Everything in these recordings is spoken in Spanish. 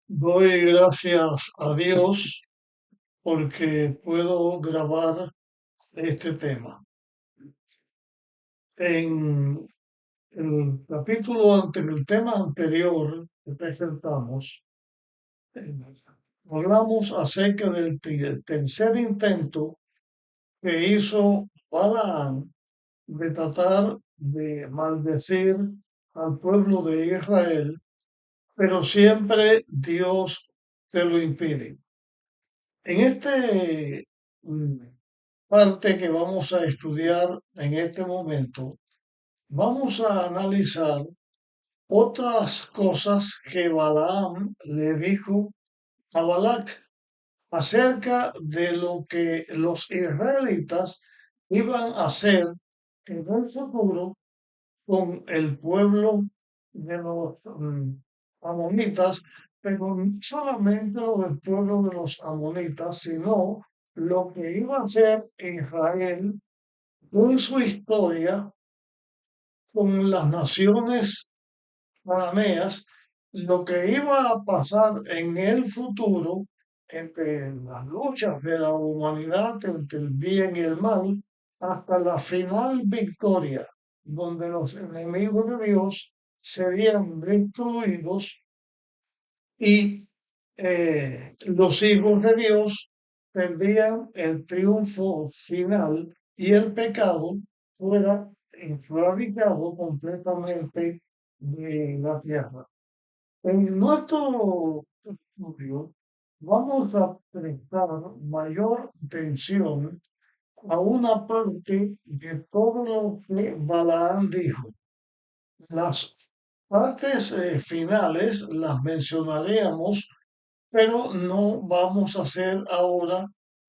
Doy gracias a Dios porque puedo grabar este tema. En en el tema anterior que presentamos, eh, hablamos acerca del tercer intento que hizo Balaam de tratar de maldecir al pueblo de Israel, pero siempre Dios se lo impide. En este parte que vamos a estudiar en este momento, vamos a analizar otras cosas que Balaam le dijo a Balac acerca de lo que los israelitas iban a hacer en el futuro con el pueblo de los amonitas, pero no solamente lo del pueblo de los amonitas, sino lo que iba a hacer Israel con su historia, con las naciones cananeas, lo que iba a pasar en el futuro entre las luchas de la humanidad, entre el bien y el mal, hasta la final victoria, donde los enemigos de Dios serían destruidos y los hijos de Dios tendrían el triunfo final y el pecado fuera erradicado completamente de la tierra. En nuestro estudio vamos a prestar mayor atención a una parte de todo lo que Balaán dijo. Las partes finales las mencionaremos, pero no vamos a hacer ahora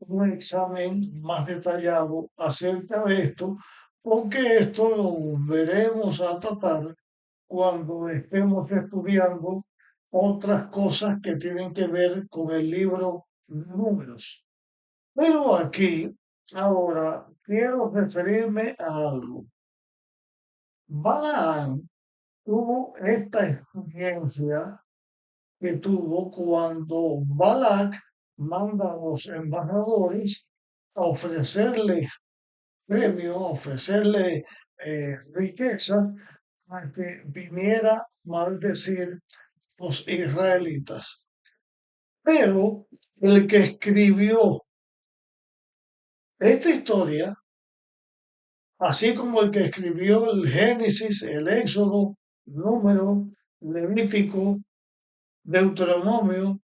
un examen más detallado acerca de esto, porque esto lo veremos a tratar cuando estemos estudiando otras cosas que tienen que ver con el libro de números. Pero aquí, ahora, quiero referirme a algo. Balaam tuvo esta experiencia que tuvo cuando Balak manda a los embajadores a ofrecerle premio, a ofrecerle riquezas para que viniera a maldecir los israelitas. Pero el que escribió esta historia, así como el que escribió el Génesis, el Éxodo, Número, Levítico, Deuteronomio,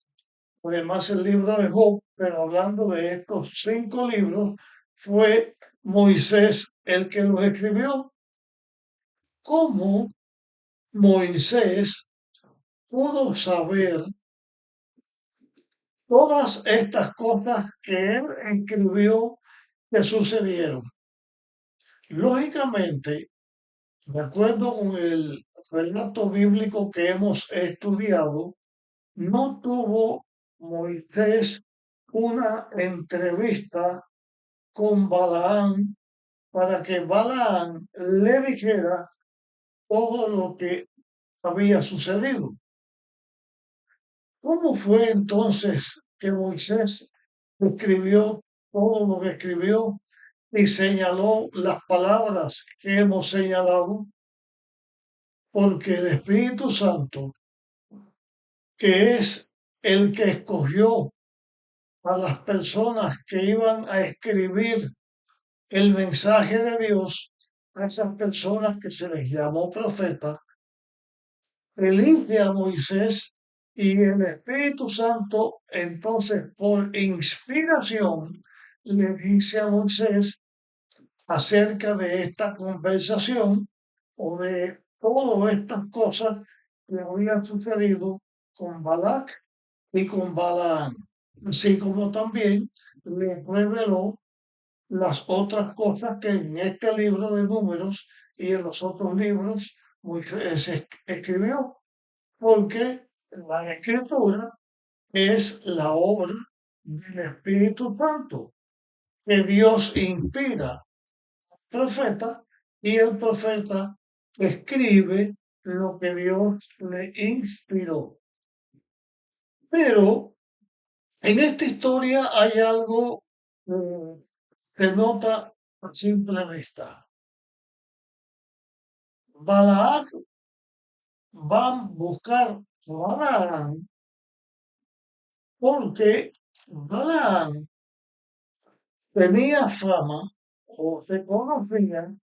además el libro de Job, pero hablando de estos 5 libros, fue Moisés el que los escribió. ¿Cómo Moisés pudo saber todas estas cosas que él escribió que sucedieron? Lógicamente, de acuerdo con el relato bíblico que hemos estudiado, no tuvo Moisés una entrevista con Balaán para que Balaán le dijera todo lo que había sucedido. ¿Cómo fue entonces que Moisés escribió todo lo que escribió y señaló las palabras que hemos señalado? Porque el Espíritu Santo, que es el que escogió a las personas que iban a escribir el mensaje de Dios, a esas personas que se les llamó profeta, elige a Moisés y el Espíritu Santo, entonces por inspiración, le dice a Moisés acerca de esta conversación o de todas estas cosas que habían sucedido con Balac y con Balaam, así como también le reveló las otras cosas que en este libro de números y en los otros libros Moisés escribió, porque la escritura es la obra del Espíritu Santo, que Dios inspira al profeta y el profeta escribe lo que Dios le inspiró. Pero en esta historia hay algo eh, que nota a simple vista. Balac va a buscar a Balaam porque Balaam tenía fama o se conocía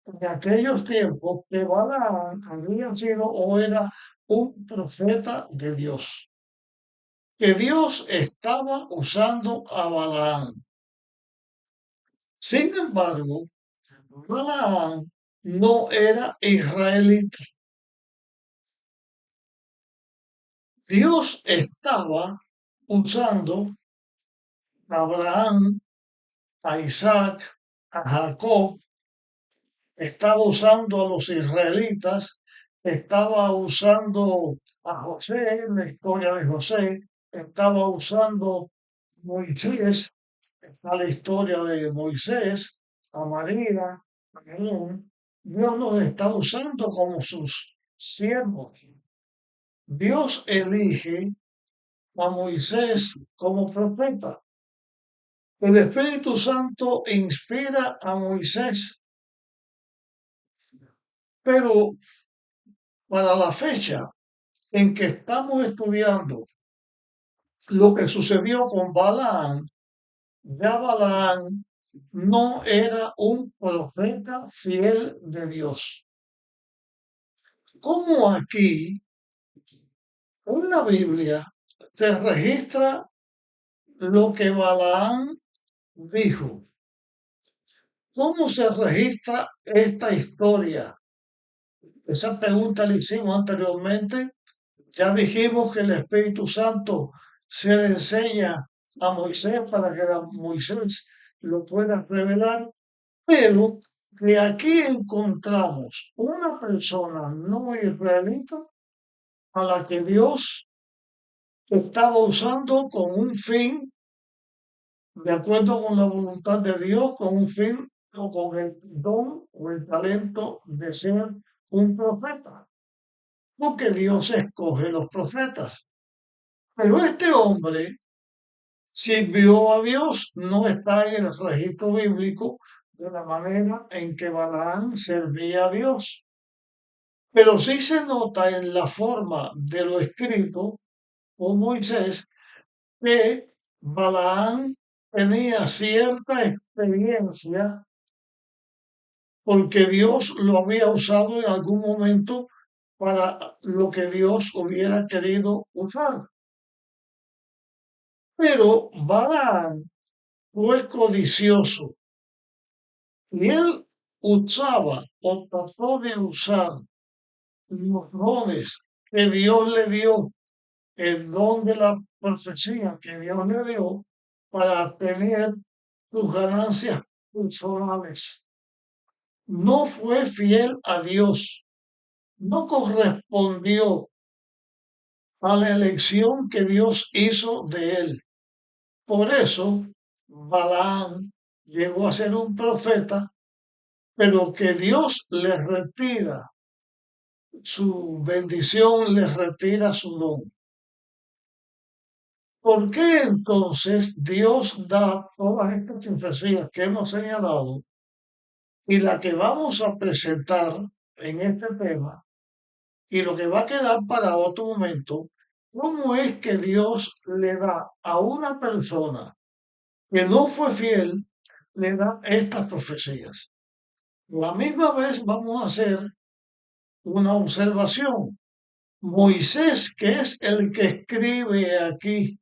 en aquellos tiempos que Balaam había sido o era un profeta de Dios, que Dios estaba usando a Balaam. Sin embargo, Balaam no era israelita. Dios estaba usando a Abraham, a Isaac, a Jacob, estaba usando a los israelitas, estaba usando a José, la historia de José, estaba usando Moisés, está la historia de Moisés, a María, a Aarón. Dios los está usando como sus siervos. Dios elige a Moisés como profeta. El Espíritu Santo inspira a Moisés, pero para la fecha en que estamos estudiando lo que sucedió con Balaam, ya Balaam no era un profeta fiel de Dios. Como aquí en la Biblia se registra lo que Balaam dijo. ¿Cómo se registra esta historia? Esa pregunta la hicimos anteriormente. Ya dijimos que el Espíritu Santo se le enseña a Moisés para que Moisés lo pueda revelar, pero que aquí encontramos una persona no israelita a la que Dios estaba usando con un fin, de acuerdo con la voluntad de Dios, con un fin o con el don o el talento de ser un profeta, porque Dios escoge los profetas. Pero este hombre sirvió a Dios, no está en el registro bíblico de la manera en que Balaam servía a Dios. Pero sí se nota en la forma de lo escrito por Moisés que Balaam tenía cierta experiencia porque Dios lo había usado en algún momento para lo que Dios hubiera querido usar. Pero Balaam fue codicioso y él usaba o trató de usar los dones que Dios le dio, el don de la profecía que Dios le dio para tener sus ganancias personales. No fue fiel a Dios, no correspondió a la elección que Dios hizo de él. Por eso, Balaam llegó a ser un profeta, pero que Dios le retira su bendición, le retira su don. ¿Por qué entonces Dios da todas estas profecías que hemos señalado y la que vamos a presentar en este tema y lo que va a quedar para otro momento? ¿Cómo es que Dios le da a una persona que no fue fiel, le da estas profecías? La misma vez vamos a hacer una observación. Moisés, que es el que escribe aquí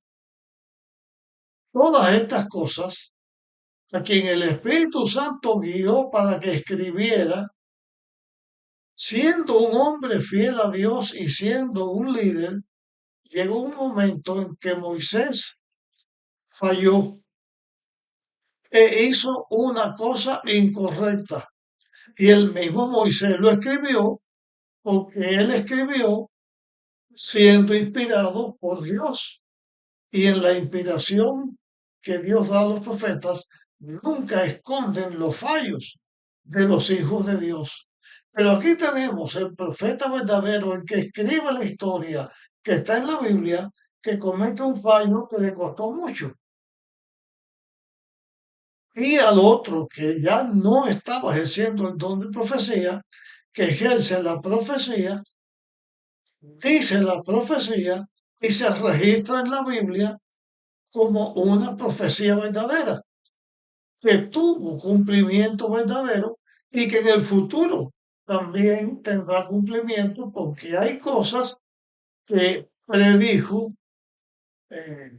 todas estas cosas, a quien el Espíritu Santo guió para que escribiera, siendo un hombre fiel a Dios y siendo un líder, llegó un momento en que Moisés falló e hizo una cosa incorrecta. Y el mismo Moisés lo escribió porque él escribió siendo inspirado por Dios. Y en la inspiración que Dios da a los profetas, nunca esconden los fallos de los hijos de Dios. Pero aquí tenemos el profeta verdadero, el que escribe la historia que está en la Biblia, que comete un fallo que le costó mucho. Y al otro que ya no estaba ejerciendo el don de profecía, que ejerce la profecía, dice la profecía y se registra en la Biblia como una profecía verdadera, que tuvo cumplimiento verdadero y que en el futuro también tendrá cumplimiento porque hay cosas que predijo eh,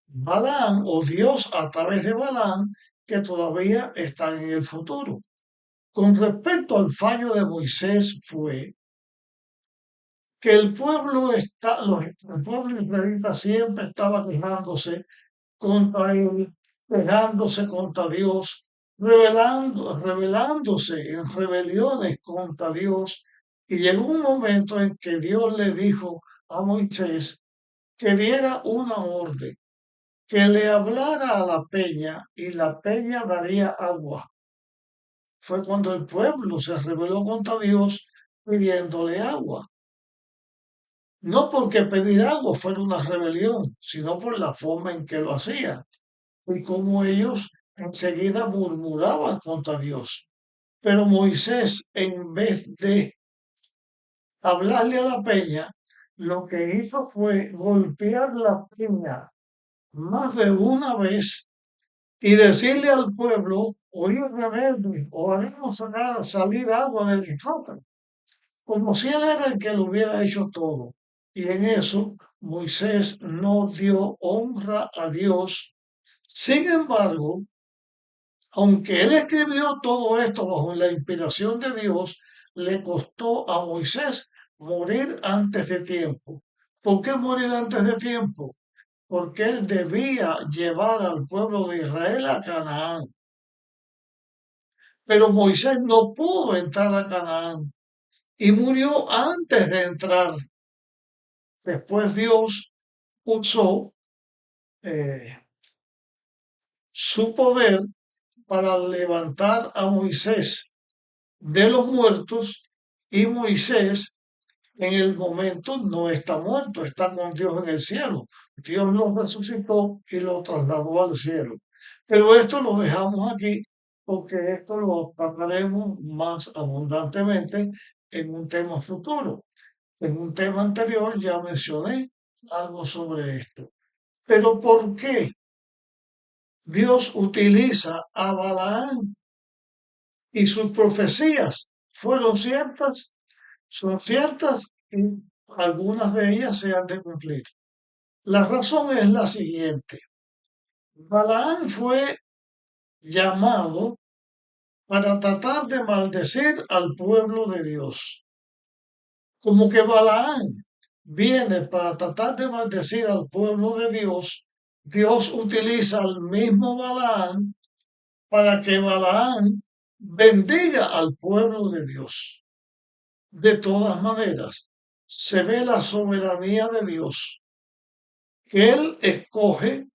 Balaam o Dios a través de Balaam que todavía están en el futuro. Con respecto al fallo de Moisés fue que el pueblo israelita siempre estaba quejándose contra él, quejándose contra Dios, rebelándose en rebeliones contra Dios. Y llegó un momento en que Dios le dijo a Moisés que diera una orden, que le hablara a la peña y la peña daría agua. Fue cuando el pueblo se rebeló contra Dios pidiéndole agua. No porque pedir agua fuera una rebelión, sino por la forma en que lo hacían y cómo ellos enseguida murmuraban contra Dios. Pero Moisés, en vez de hablarle a la peña, lo que hizo fue golpear la peña más de una vez y decirle al pueblo, oíd rebelde, o haremos salir agua del roca, como si él era el que lo hubiera hecho todo. Y en eso Moisés no dio honra a Dios. Sin embargo, aunque él escribió todo esto bajo la inspiración de Dios, le costó a Moisés morir antes de tiempo. ¿Por qué morir antes de tiempo? Porque él debía llevar al pueblo de Israel a Canaán. Pero Moisés no pudo entrar a Canaán y murió antes de entrar. Después Dios usó eh, su poder para levantar a Moisés de los muertos y Moisés en el momento no está muerto, está con Dios en el cielo. Dios lo resucitó y lo trasladó al cielo. Pero esto lo dejamos aquí porque esto lo trataremos más abundantemente en un tema futuro. En un tema anterior ya mencioné algo sobre esto. Pero ¿por qué Dios utiliza a Balaán y sus profecías fueron ciertas? Son ciertas y algunas de ellas se han de cumplir. La razón es la siguiente. Balaán fue llamado para tratar de maldecir al pueblo de Dios. Como que Balaán viene para tratar de maldecir al pueblo de Dios, Dios utiliza al mismo Balaán para que Balaán bendiga al pueblo de Dios. De todas maneras, se ve la soberanía de Dios, que Él escoge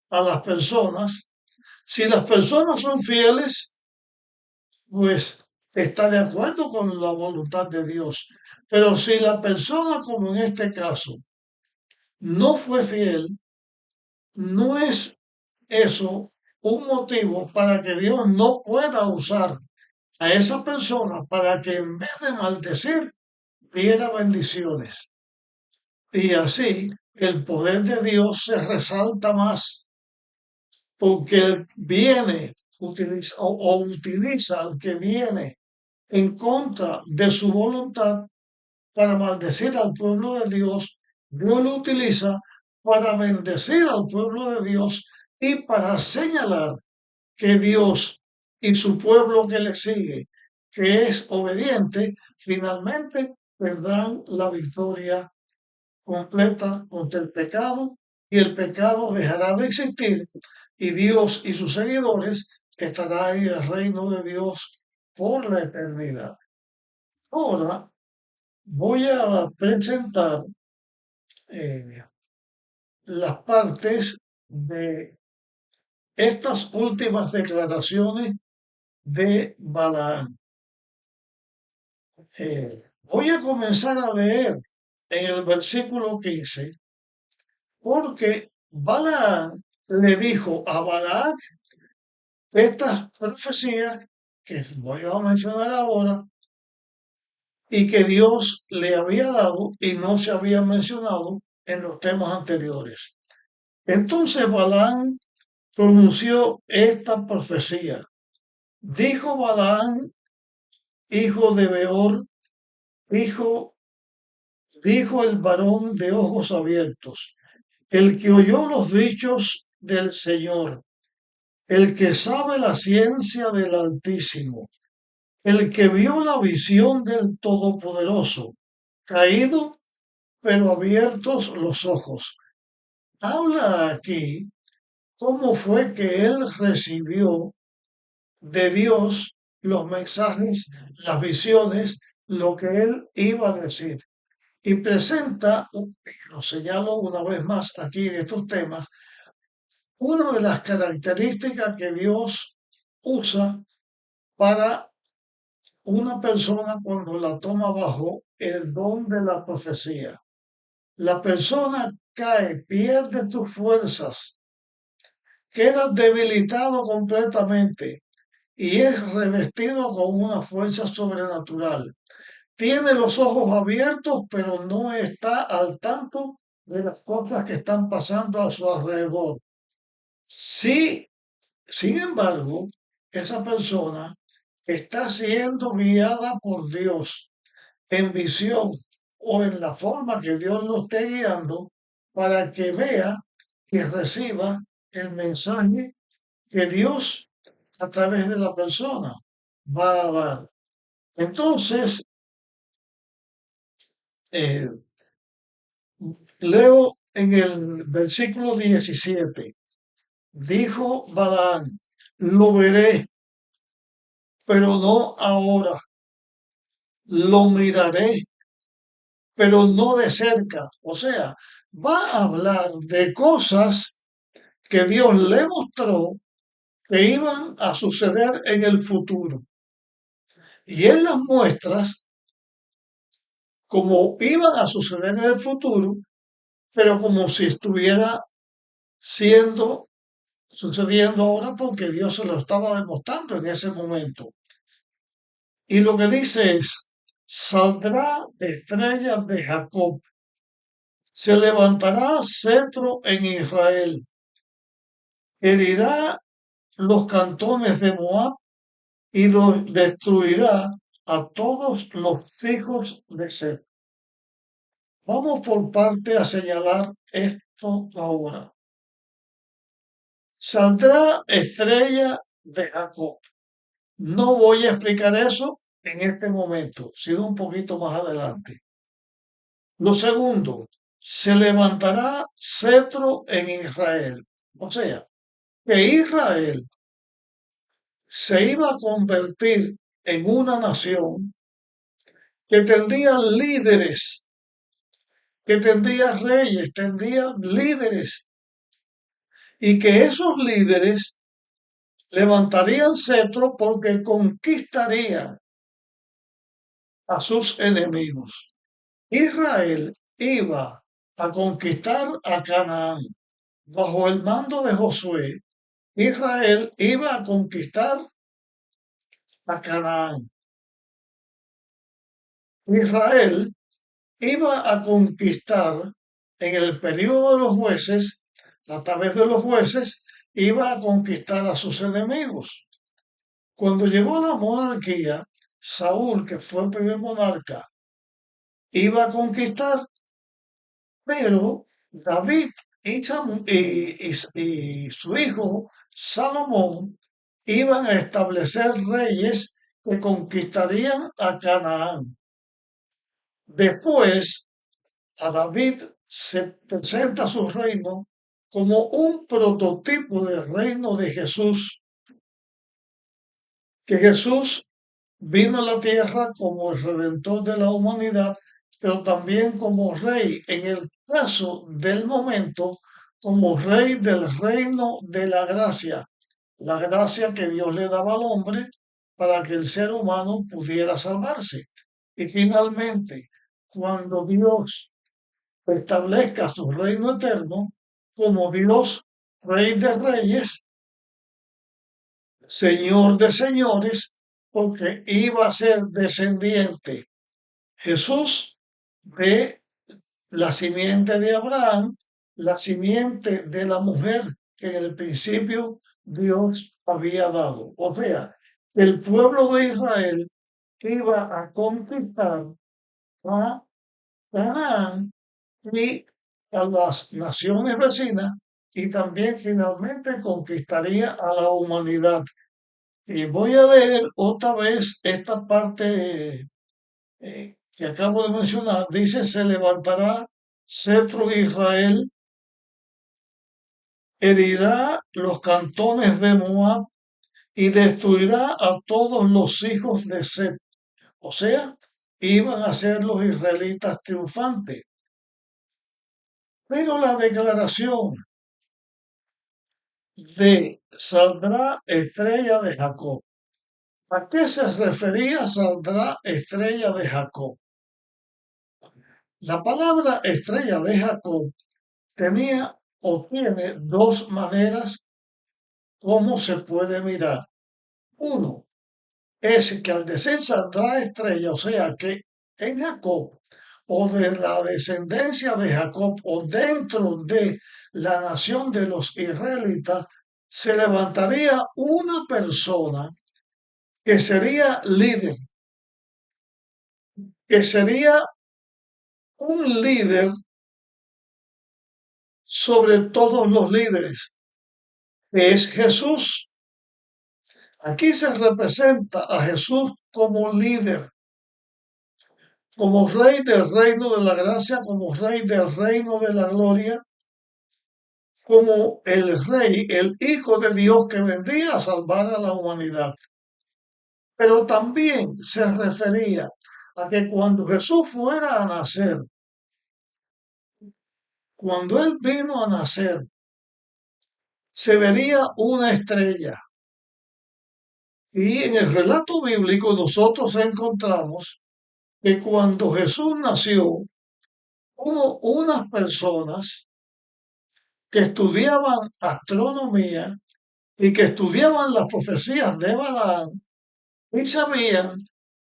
a las personas. Si las personas son fieles, pues está de acuerdo con la voluntad de Dios. Pero si la persona, como en este caso, no fue fiel, no es eso un motivo para que Dios no pueda usar a esa persona para que en vez de maldecir, diera bendiciones. Y así el poder de Dios se resalta más, porque Él viene o utiliza al que viene en contra de su voluntad para maldecir al pueblo de Dios. Dios lo utiliza para bendecir al pueblo de Dios y para señalar que Dios y su pueblo que le sigue, que es obediente, finalmente tendrán la victoria completa contra el pecado y el pecado dejará de existir y Dios y sus seguidores estarán en el reino de Dios por la eternidad. Ahora voy a presentar eh, las partes de estas últimas declaraciones de Balaam. Voy a comenzar a leer en el versículo 15 porque Balaam le dijo a Balac estas profecías que voy a mencionar ahora y que Dios le había dado y no se había mencionado en los temas anteriores. Entonces Balaam pronunció esta profecía. Dijo Balaam, hijo de Beor, hijo, dijo el varón de ojos abiertos, el que oyó los dichos del Señor, el que sabe la ciencia del Altísimo, el que vio la visión del Todopoderoso, caído pero abiertos los ojos. Habla aquí cómo fue que él recibió de Dios los mensajes, las visiones, lo que él iba a decir. Y presenta, lo señalo una vez más aquí en estos temas, una de las características que Dios usa para una persona cuando la toma bajo el don de la profecía. La persona cae, pierde sus fuerzas, queda debilitado completamente y es revestido con una fuerza sobrenatural. Tiene los ojos abiertos, pero no está al tanto de las cosas que están pasando a su alrededor. Sí, sin embargo, esa persona está siendo guiada por Dios en visión o en la forma que Dios lo esté guiando para que vea y reciba el mensaje que Dios a través de la persona va a dar. Entonces, eh, leo en el versículo 17, dijo Balaam, lo veré, pero no ahora, lo miraré, pero no de cerca. O sea, va a hablar de cosas que Dios le mostró que iban a suceder en el futuro. Y él las muestras como iban a suceder en el futuro, pero como si estuviera siendo, sucediendo ahora porque Dios se lo estaba demostrando en ese momento. Y lo que dice es, saldrá estrella de Jacob, se levantará cetro en Israel, herirá los cantones de Moab y los destruirá a todos los hijos de Seth. Vamos por parte a señalar esto ahora. Saldrá estrella de Jacob. No voy a explicar eso en este momento, sino un poquito más adelante. Lo segundo, se levantará cetro en Israel. O sea, que Israel se iba a convertir en una nación que tendría líderes, que tendría reyes, tendría líderes, y que esos líderes levantarían cetro porque conquistarían a sus enemigos. Israel iba a conquistar a Canaán. Bajo el mando de Josué, Israel iba a conquistar a Canaán. Israel iba a conquistar en el periodo de los jueces, a través de los jueces, iba a conquistar a sus enemigos. Cuando llegó la monarquía, Saúl, que fue el primer monarca, iba a conquistar, pero David y su hijo Salomón iban a establecer reyes que conquistarían a Canaán. Después, a David se presenta su reino como un prototipo del reino de Jesús, que Jesús vino a la tierra como el redentor de la humanidad, pero también como rey, en el caso del momento, como rey del reino de la gracia que Dios le daba al hombre para que el ser humano pudiera salvarse. Y finalmente, cuando Dios establezca su reino eterno como Dios, Rey de Reyes, Señor de Señores, porque iba a ser descendiente Jesús de la simiente de Abraham, la simiente de la mujer que en el principio Dios había dado. O sea, el pueblo de Israel iba a conquistar a Canaán y a las naciones vecinas y también finalmente conquistaría a la humanidad. Y voy a leer otra vez esta parte que acabo de mencionar. Dice, se levantará cetro de Israel, herirá los cantones de Moab y destruirá a todos los hijos de Set. O sea, iban a ser los israelitas triunfantes. Pero la declaración de saldrá estrella de Jacob. ¿A qué se refería saldrá estrella de Jacob? La palabra estrella de Jacob tenía o tiene dos maneras como se puede mirar. Uno es que al decir saldrá estrella, o sea que en Jacob o de la descendencia de Jacob o dentro de la nación de los israelitas, se levantaría una persona que sería líder, que sería un líder sobre todos los líderes, que es Jesús. Aquí se representa a Jesús como líder, como rey del reino de la gracia, como rey del reino de la gloria, como el rey, el hijo de Dios que vendría a salvar a la humanidad. Pero también se refería a que cuando Jesús fuera a nacer, cuando él vino a nacer, se vería una estrella. Y en el relato bíblico nosotros encontramos que cuando Jesús nació, hubo unas personas que estudiaban astronomía y que estudiaban las profecías de Balaam y sabían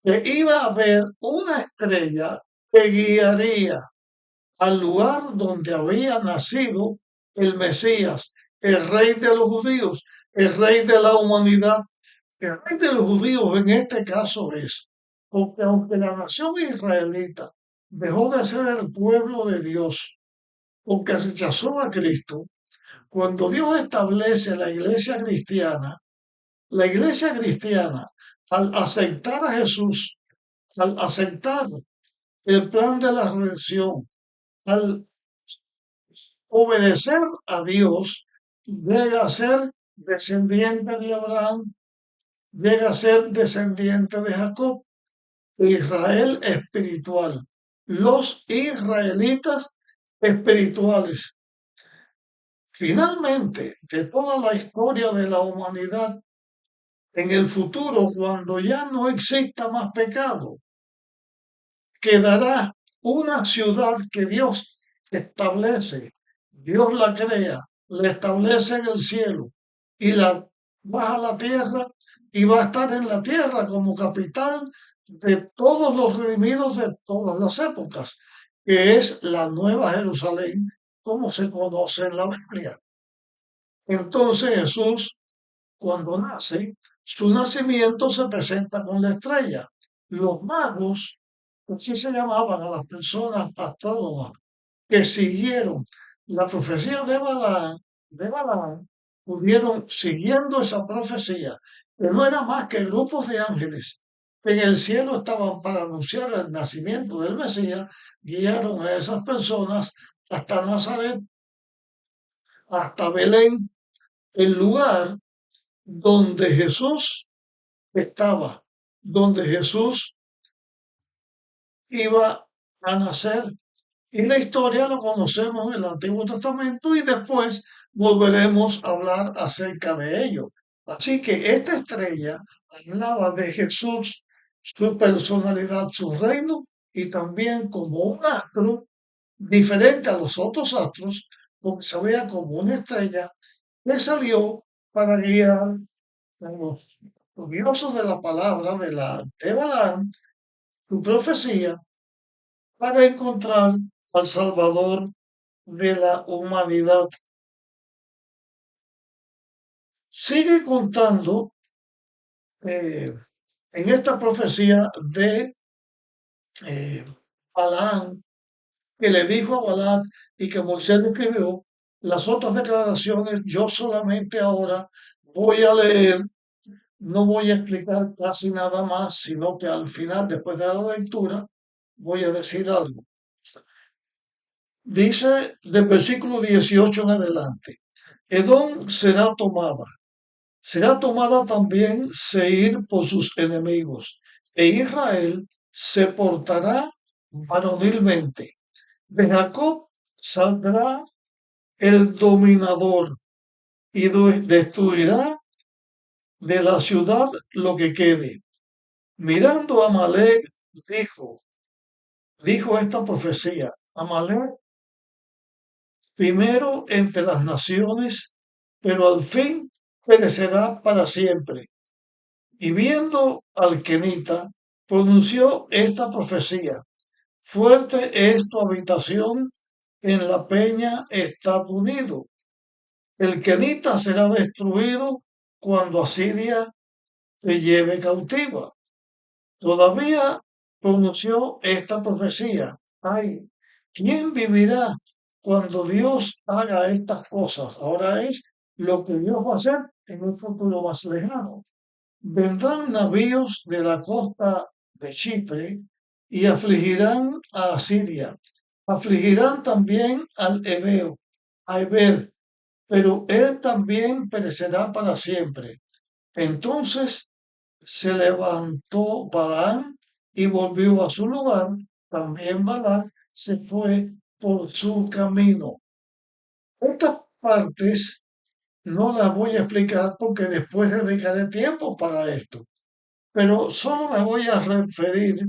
que iba a haber una estrella que guiaría al lugar donde había nacido el Mesías, el rey de los judíos, el rey de la humanidad. El rey de los judíos en este caso es, porque aunque la nación israelita dejó de ser el pueblo de Dios, porque rechazó a Cristo, cuando Dios establece la iglesia cristiana, al aceptar a Jesús, al aceptar el plan de la redención, al obedecer a Dios, llega a ser descendiente de Abraham, llega a ser descendiente de Jacob, Israel espiritual, los israelitas espirituales. Finalmente, de toda la historia de la humanidad, en el futuro, cuando ya no exista más pecado, quedará una ciudad que Dios establece, Dios la crea, la establece en el cielo y la baja a la tierra y va a estar en la tierra como capital de todos los redimidos de todas las épocas, que es la Nueva Jerusalén, como se conoce en la Biblia. Entonces Jesús, cuando nace, su nacimiento se presenta con la estrella. Los magos, así se llamaban a las personas astrónomas, que siguieron la profecía de Balaam, pudieron, siguiendo esa profecía, que no era más que grupos de ángeles que en el cielo estaban para anunciar el nacimiento del Mesías, guiaron a esas personas hasta Nazaret, hasta Belén, el lugar donde Jesús estaba, donde Jesús iba a nacer. Y la historia lo conocemos en el Antiguo Testamento y después volveremos a hablar acerca de ello. Así que esta estrella hablaba de Jesús, su personalidad, su reino y también como un astro diferente a los otros astros, porque se veía como una estrella que salió para guiar a los estudiosos de la palabra de Balaam, su profecía, para encontrar al Salvador de la humanidad. Sigue contando eh, en esta profecía de eh, Balaam, que le dijo a Balac y que Moisés le escribió, las otras declaraciones yo solamente ahora voy a leer, no voy a explicar casi nada más, sino que al final, después de la lectura, voy a decir algo. Dice del versículo 18 en adelante, Edom será tomada también Seir por sus enemigos, e Israel se portará varonilmente. De Jacob saldrá el dominador y destruirá de la ciudad lo que quede. Mirando a Amalek, dijo esta profecía, Amalek primero entre las naciones, pero al fin perecerá para siempre. Y viendo al Kenita, pronunció esta profecía, fuerte es tu habitación, en la peña está tu nido. El Kenita será destruido cuando Asiria te lleve cautiva. Todavía pronunció esta profecía. Ay, ¿quién vivirá cuando Dios haga estas cosas? Ahora es lo que Dios va a hacer en un futuro más lejano. Vendrán navíos de la costa de Chipre y afligirán a Asiria. Afligirán también al Ebeo, a Eber, pero él también perecerá para siempre. Entonces se levantó Balaam y volvió a su lugar. También Balaam se fue por su camino. Estas partes no las voy a explicar porque después dedicaré tiempo para esto, pero solo me voy a referir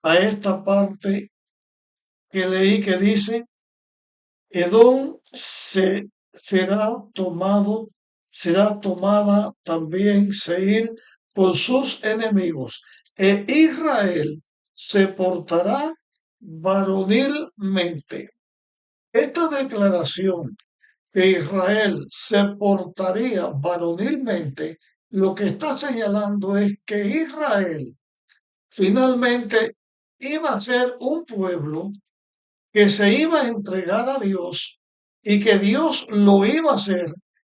a esta parte que leí que dice Edom será tomada también Seir por sus enemigos, e Israel se portará varonilmente. Esta declaración que Israel se portaría varonilmente, lo que está señalando es que Israel finalmente iba a ser un pueblo que se iba a entregar a Dios y que Dios lo iba a hacer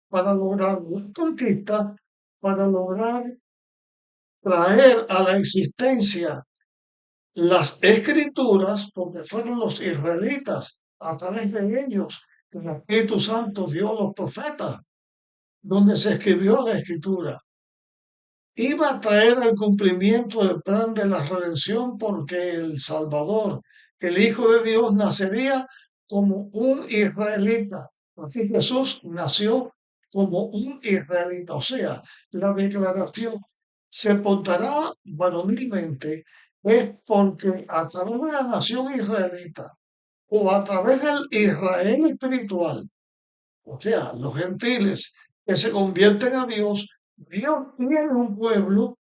para lograr las conquistas, para lograr traer a la existencia las escrituras, porque fueron los israelitas, a través de ellos, que el Espíritu Santo dio los profetas, donde se escribió la escritura. Iba a traer al cumplimiento del plan de la redención porque el Salvador, el Hijo de Dios, nacería como un israelita. Así Jesús nació como un israelita. O sea, la declaración se portará varonilmente es porque a través de la nación israelita o a través del Israel espiritual, o sea, los gentiles que se convierten a Dios, Dios tiene un pueblo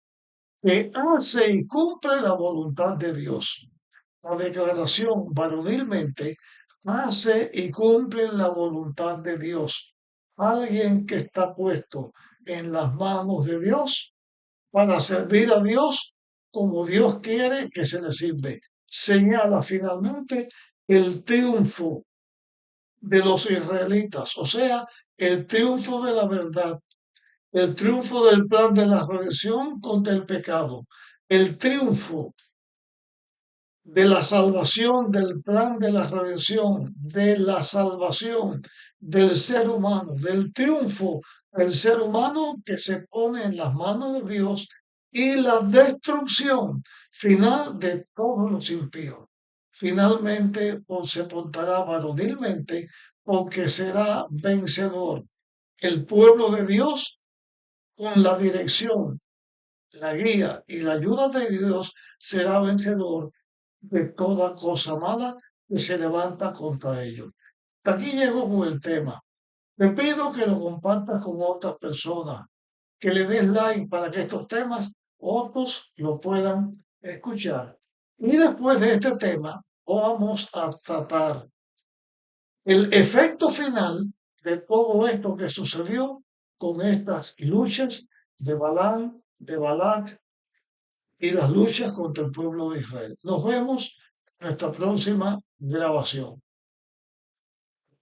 que hace y cumple la voluntad de Dios. La declaración varonilmente hace y cumple la voluntad de Dios. Alguien que está puesto en las manos de Dios para servir a Dios como Dios quiere que se le sirve. Señala finalmente el triunfo de los israelitas, o sea, el triunfo de la verdad, el triunfo del plan de la redención contra el pecado, el triunfo de la salvación, del plan de la redención, de la salvación del ser humano, del triunfo del ser humano que se pone en las manos de Dios y la destrucción final de todos los impíos. Finalmente se portará varonilmente porque será vencedor. El pueblo de Dios con la dirección, la guía y la ayuda de Dios será vencedor de toda cosa mala que se levanta contra ellos. Hasta aquí llego con el tema. Te pido que lo compartas con otras personas, que le des like para que estos temas otros lo puedan escuchar. Y después de este tema, vamos a tratar el efecto final de todo esto que sucedió con estas luchas de Balán, de Balac y las luchas contra el pueblo de Israel. Nos vemos en nuestra próxima grabación.